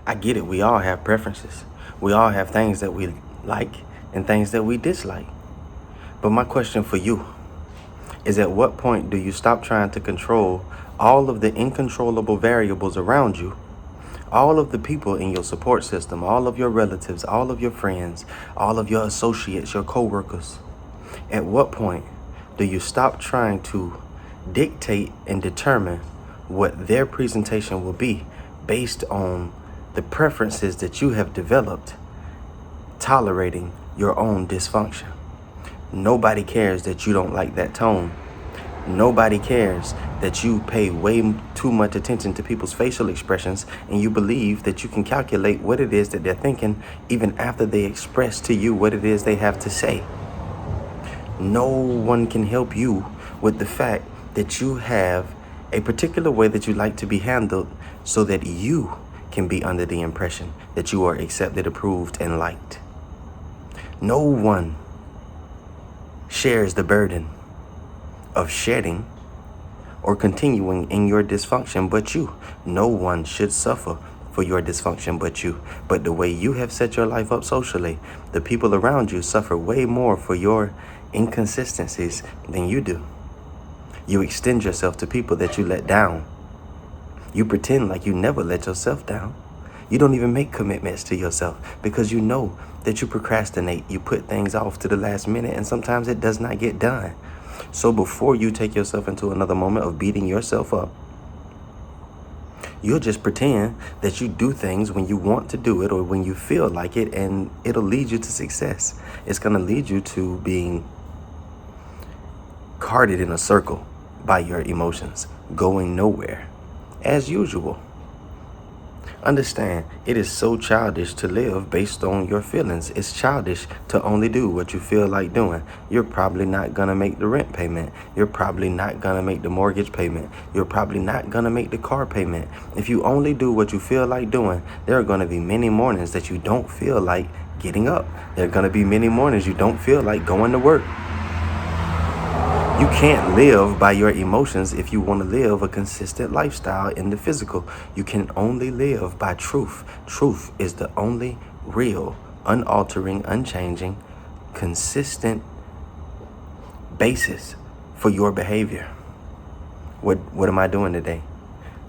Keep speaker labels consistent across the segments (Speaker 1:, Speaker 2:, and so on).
Speaker 1: I get it. We all have preferences. We all have things that we like and things that we dislike. But my question for you is, at what point do you stop trying to control all of the uncontrollable variables around you, all of the people in your support system, all of your relatives, all of your friends, all of your associates, your coworkers? At what point do you stop trying to dictate and determine what their presentation will be based on the preferences that you have developed, tolerating your own dysfunction? Nobody cares that you don't like that tone. Nobody cares that you pay way too much attention to people's facial expressions and you believe that you can calculate what it is that they're thinking even after they express to you what it is they have to say. No one can help you with the fact that you have a particular way that you like to be handled so that you can be under the impression that you are accepted, approved, and liked. No one shares the burden of shedding or continuing in your dysfunction but you. No one should suffer for your dysfunction but you. But the way you have set your life up socially, the people around you suffer way more for your inconsistencies than you do. You extend yourself to people that you let down. You pretend like you never let yourself down. You don't even make commitments to yourself because you know that you procrastinate. You put things off to the last minute and sometimes it does not get done. So before you take yourself into another moment of beating yourself up, you'll just pretend that you do things when you want to do it or when you feel like it, and it'll lead you to success. It's going to lead you to being carted in a circle by your emotions, going nowhere, as usual. Understand, it is so childish to live based on your feelings. It's childish to only do what you feel like doing. You're probably not going to make the rent payment. You're probably not going to make the mortgage payment. You're probably not going to make the car payment. If you only do what you feel like doing, there are going to be many mornings that you don't feel like getting up. There are going to be many mornings you don't feel like going to work. You can't live by your emotions if you want to live a consistent lifestyle in the physical. You can only live by truth. Truth is the only real, unaltering, unchanging, consistent basis for your behavior. What am I doing today?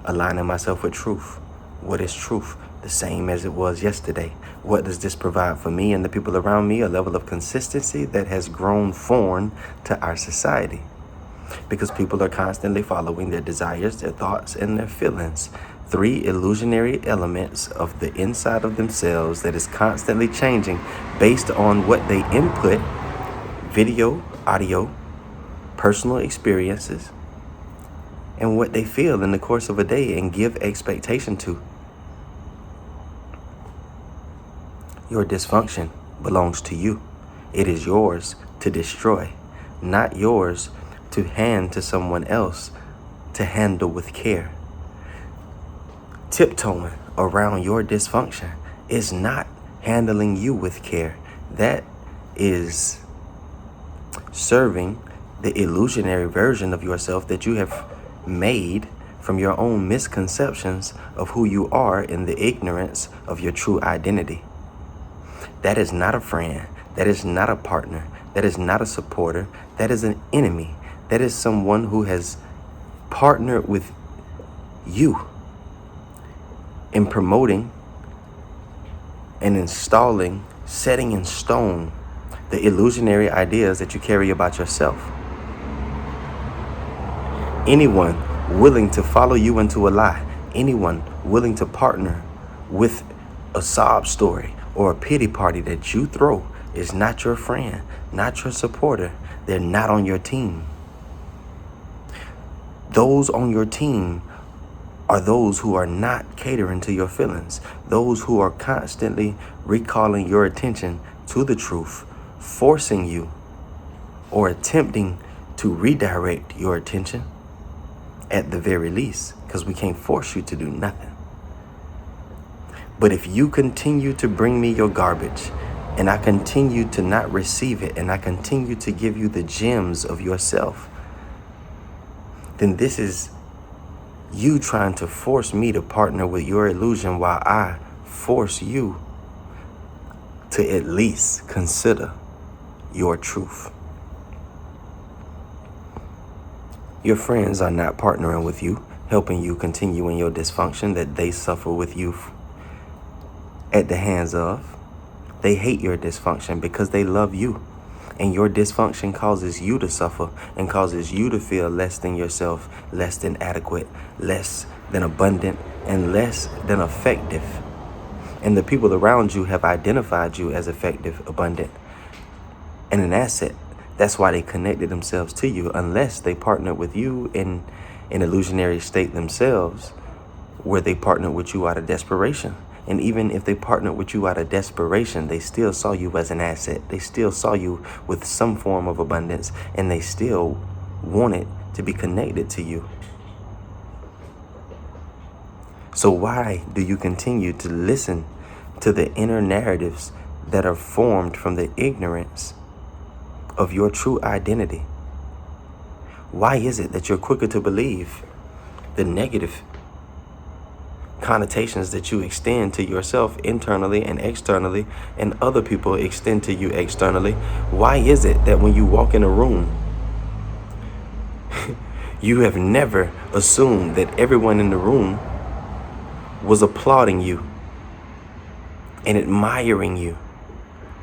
Speaker 1: Aligning myself with truth. What is truth? The same as it was yesterday. What does this provide for me and the people around me? A level of consistency that has grown foreign to our society, because people are constantly following their desires, their thoughts, and their feelings. 3 illusionary elements of the inside of themselves that is constantly changing based on what they input: video, audio, personal experiences, and what they feel in the course of a day and give expectation to. Your dysfunction belongs to you. It is yours to destroy, not yours to hand to someone else to handle with care. Tiptoeing around your dysfunction is not handling you with care. That is serving the illusionary version of yourself that you have made from your own misconceptions of who you are in the ignorance of your true identity. That is not a friend. That is not a partner. That is not a supporter. That is an enemy. That is someone who has partnered with you in promoting and installing, setting in stone the illusionary ideas that you carry about yourself. Anyone willing to follow you into a lie, anyone willing to partner with a sob story or a pity party that you throw is not your friend, not your supporter. They're not on your team. Those on your team are those who are not catering to your feelings, those who are constantly recalling your attention to the truth, forcing you or attempting to redirect your attention at the very least, because we can't force you to do nothing. But if you continue to bring me your garbage and I continue to not receive it and I continue to give you the gems of yourself, then this is you trying to force me to partner with your illusion while I force you to at least consider your truth. Your friends are not partnering with you, helping you continue in your dysfunction that they suffer with you at the hands of. They hate your dysfunction because they love you. And your dysfunction causes you to suffer and causes you to feel less than yourself, less than adequate, less than abundant, and less than effective. And the people around you have identified you as effective, abundant, and an asset. That's why they connected themselves to you, unless they partnered with you in an illusionary state themselves, where they partnered with you out of desperation. And even if they partnered with you out of desperation, they still saw you as an asset. They still saw you with some form of abundance, and they still wanted to be connected to you. So why do you continue to listen to the inner narratives that are formed from the ignorance of your true identity? Why is it that you're quicker to believe the negative connotations that you extend to yourself internally and externally, and other people extend to you externally? Why is it that when you walk in a room, you have never assumed that everyone in the room was applauding you and admiring you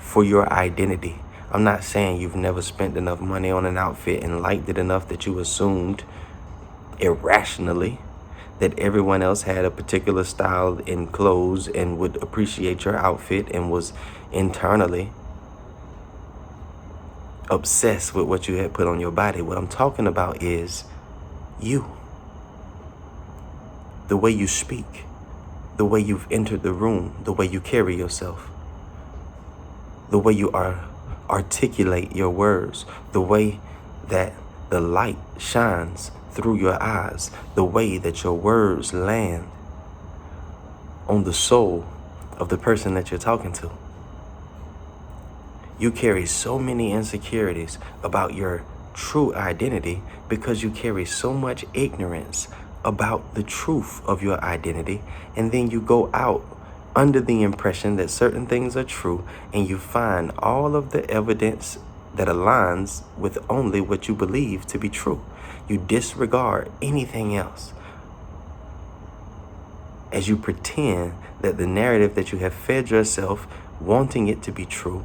Speaker 1: for your identity? I'm not saying you've never spent enough money on an outfit and liked it enough that you assumed irrationally that everyone else had a particular style in clothes and would appreciate your outfit and was internally obsessed with what you had put on your body. What I'm talking about is you. The way you speak, the way you've entered the room, the way you carry yourself, the way you articulate your words, the way that the light shines through your eyes, the way that your words land on the soul of the person that you're talking to. You carry so many insecurities about your true identity because you carry so much ignorance about the truth of your identity, and then you go out under the impression that certain things are true, and you find all of the evidence that aligns with only what you believe to be true. You disregard anything else as you pretend that the narrative that you have fed yourself, wanting it to be true,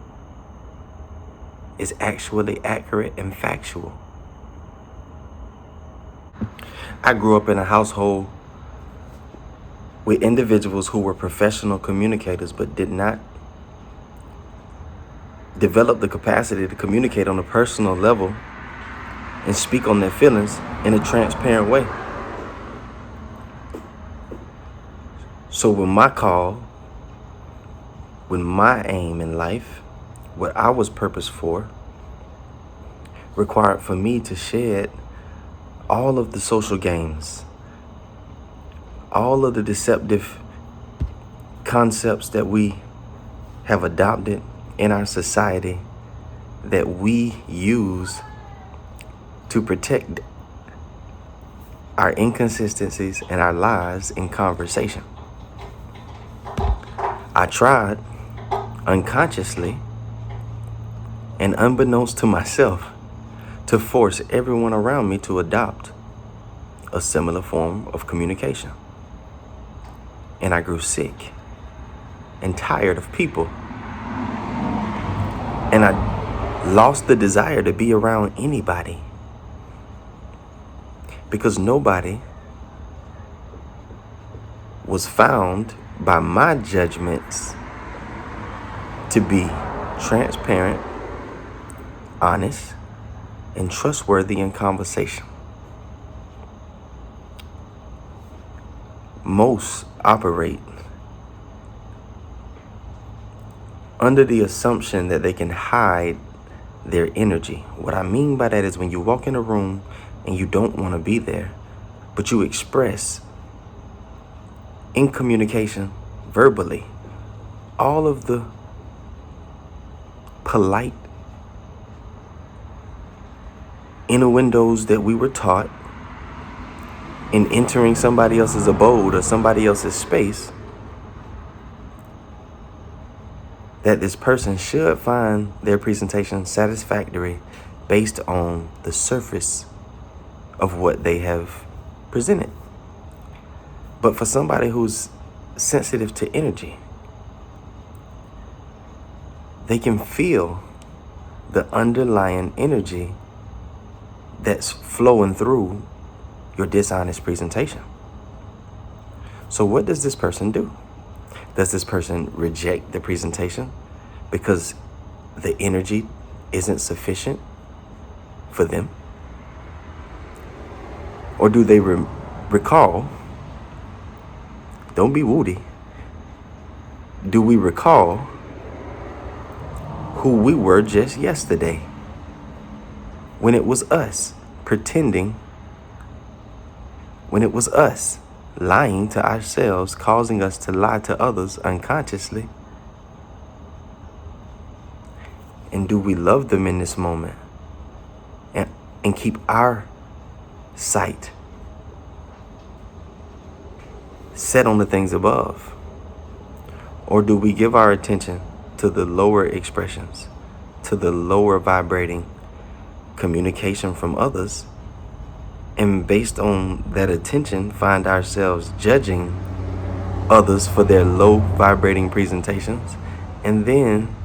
Speaker 1: is actually accurate and factual. I grew up in a household with individuals who were professional communicators but did not develop the capacity to communicate on a personal level and speak on their feelings in a transparent way. So when my call, when my aim in life, what I was purposed for, required for me to shed all of the social games, all of the deceptive concepts that we have adopted in our society that we use to protect our inconsistencies and our lies in conversation. I tried unconsciously and unbeknownst to myself to force everyone around me to adopt a similar form of communication. And I grew sick and tired of people. And I lost the desire to be around anybody, because nobody was found by my judgments to be transparent, honest, and trustworthy in conversation. Most operate under the assumption that they can hide their energy. What I mean by that is when you walk in a room and you don't want to be there, but you express in communication, verbally, all of the polite innuendos that we were taught in entering somebody else's abode or somebody else's space, that this person should find their presentation satisfactory based on the surface of what they have presented. But for somebody who's sensitive to energy, they can feel the underlying energy that's flowing through your dishonest presentation. So what does this person do? Does this person reject the presentation because the energy isn't sufficient for them? Or do they recall? Don't be woody. Do we recall who we were just yesterday when it was us pretending, when it was us lying to ourselves, causing us to lie to others unconsciously? And do we love them in this moment and keep our sight set on the things above? Or do we give our attention to the lower expressions, to the lower vibrating communication from others, and based on that attention find ourselves judging others for their low vibrating presentations, and then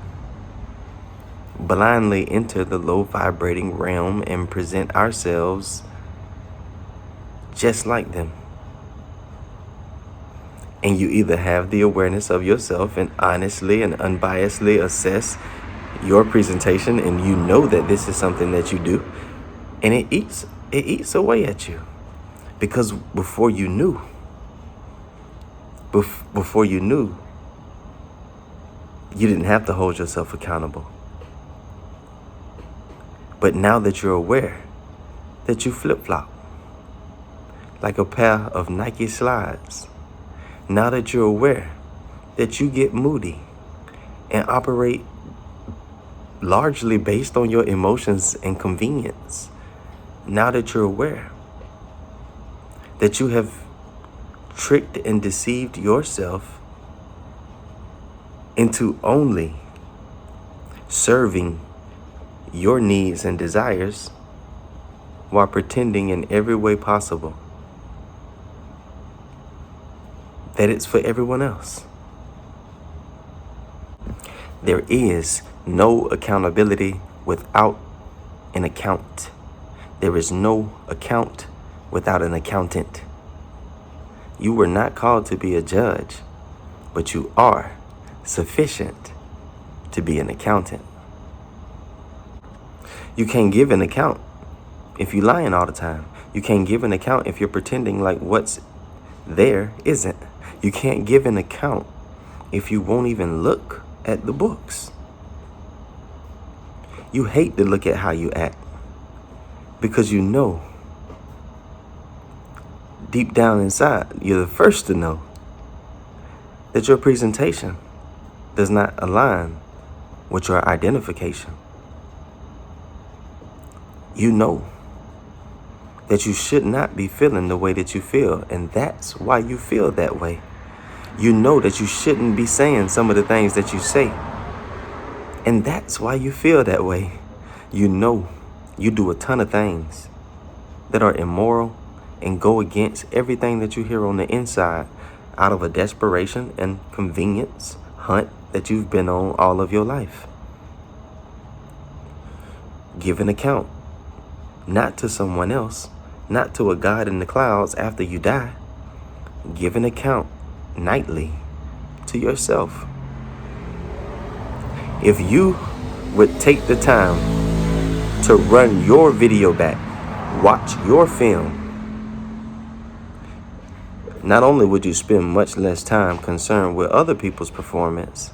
Speaker 1: blindly enter the low vibrating realm and present ourselves just like them? And you either have the awareness of yourself and honestly and unbiasedly assess your presentation, and you know that this is something that you do, and it eats away at you, because before you knew, you didn't have to hold yourself accountable. But now that you're aware that you flip-flop like a pair of Nike slides, now that you're aware that you get moody and operate largely based on your emotions and convenience, now that you're aware that you have tricked and deceived yourself into only serving your needs and desires while pretending in every way possible that it's for everyone else. There is no accountability without an account. There is no account without an accountant. You were not called to be a judge, but you are sufficient to be an accountant. You can't give an account if you're lying all the time. You can't give an account if you're pretending like what's there isn't. You can't give an account if you won't even look at the books. You hate to look at how you act because you know deep down inside, you're the first to know that your presentation does not align with your identification. You know that you should not be feeling the way that you feel, and that's why you feel that way. You know that you shouldn't be saying some of the things that you say, and that's why you feel that way. You know you do a ton of things that are immoral and go against everything that you hear on the inside out of a desperation and convenience hunt that you've been on all of your life. Give an account, not to someone else, not to a God in the clouds after you die. Give an account nightly to yourself. If you would take the time to run your video back, watch your film, not only would you spend much less time concerned with other people's performance,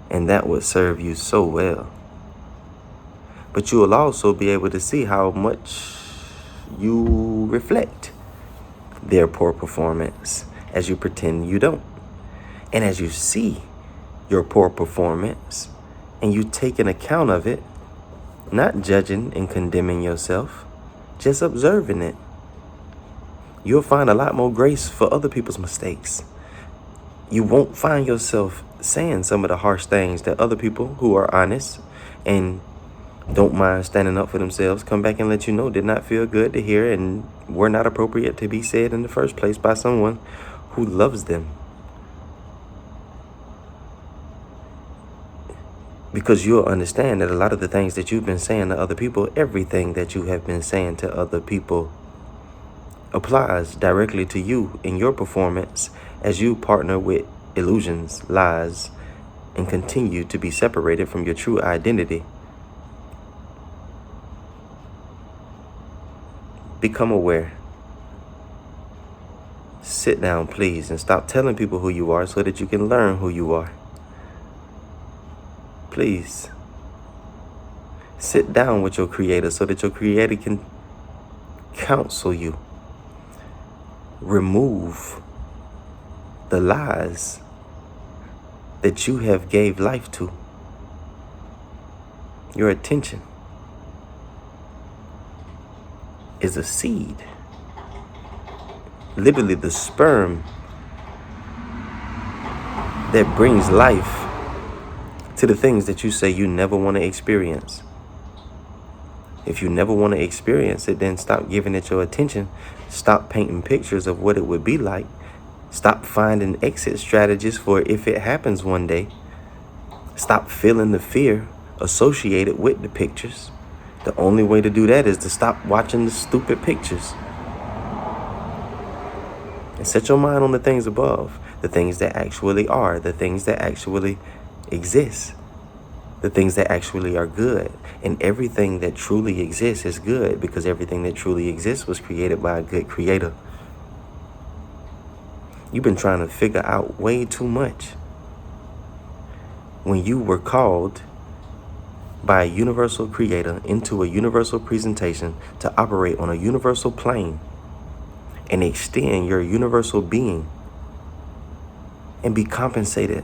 Speaker 1: and that would serve you so well, but you will also be able to see how much you reflect their poor performance as you pretend you don't. And as you see your poor performance and you take an account of it, not judging and condemning yourself, just observing it, you'll find a lot more grace for other people's mistakes. You won't find yourself saying some of the harsh things that other people who are honest and don't mind standing up for themselves come back and let you know did not feel good to hear and were not appropriate to be said in the first place by someone who loves them. Because you'll understand that a lot of the things that you've been saying to other people, everything that you have been saying to other people applies directly to you in your performance as you partner with illusions, lies, and continue to be separated from your true identity. Become aware. Sit down, please, and stop telling people who you are so that you can learn who you are. Please. Sit down with your Creator so that your Creator can counsel you. Remove the lies that you have gave life to. Your attention is a seed. Literally the sperm that brings life to the things that you say you never want to experience. If you never want to experience it, then stop giving it your attention. Stop painting pictures of what it would be like. Stop finding exit strategies for if it happens one day. Stop feeling the fear associated with the pictures. The only way to do that is to stop watching the stupid pictures. And set your mind on the things above, the things that actually are, the things that actually exist, the things that actually are good. And everything that truly exists is good because everything that truly exists was created by a good creator. You've been trying to figure out way too much. When you were called by a universal creator into a universal presentation to operate on a universal plane and extend your universal being and be compensated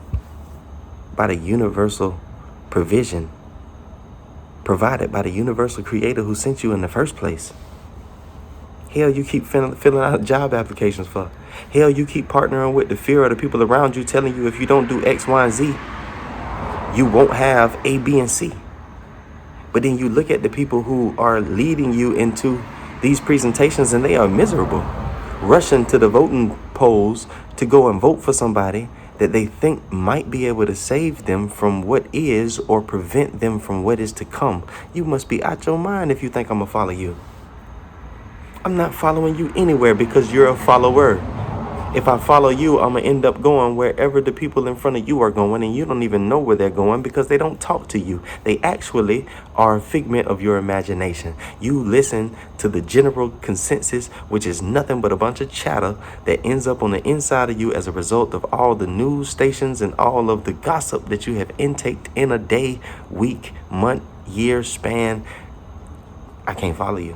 Speaker 1: by the universal provision provided by the universal creator who sent you in the first place. Hell, you keep filling out job applications for. Hell, you keep partnering with the fear of the people around you telling you if you don't do X, Y, and Z, you won't have A, B, and C. But then you look at the people who are leading you into these presentations and they are miserable, rushing to the voting polls to go and vote for somebody that they think might be able to save them from what is or prevent them from what is to come. You must be out your mind if you think I'm gonna follow you. I'm not following you anywhere because you're a follower. If I follow you, I'm gonna end up going wherever the people in front of you are going, and you don't even know where they're going because they don't talk to you. They actually are a figment of your imagination. You listen to the general consensus, which is nothing but a bunch of chatter that ends up on the inside of you as a result of all the news stations and all of the gossip that you have intaked in a day, week, month, year span. I can't follow you.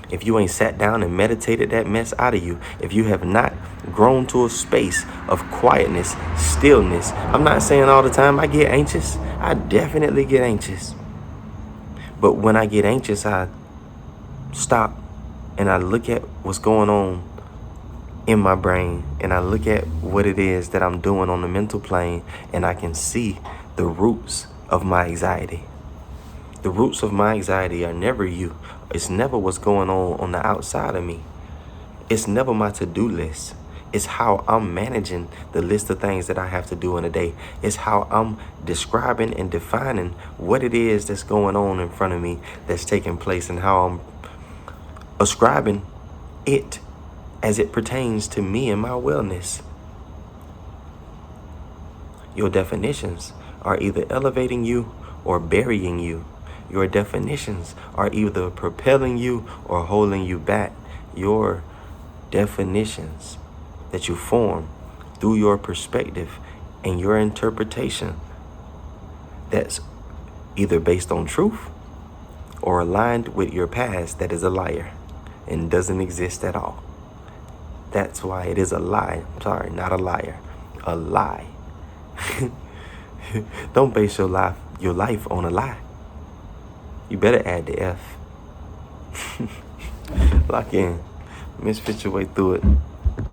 Speaker 1: If you ain't sat down and meditated that mess out of you, if you have not grown to a space of quietness, stillness. I'm not saying all the time I get anxious. I definitely get anxious. But when I get anxious, I stop and I look at what's going on in my brain and I look at what it is that I'm doing on the mental plane, and I can see the roots of my anxiety. The roots of my anxiety are never you. It's never what's going on the outside of me. It's never my to-do list. It's how I'm managing the list of things that I have to do in a day. It's how I'm describing and defining what it is that's going on in front of me that's taking place, and how I'm ascribing it as it pertains to me and my wellness. Your definitions are either elevating you or burying you. Your definitions are either propelling you or holding you back. Your definitions that you form through your perspective and your interpretation that's either based on truth or aligned with your past that is a liar and doesn't exist at all. That's why it is a lie. I'm sorry, not a liar. A lie. Don't base your life on a lie. You better add the F. Lock in. Misfit your way through it.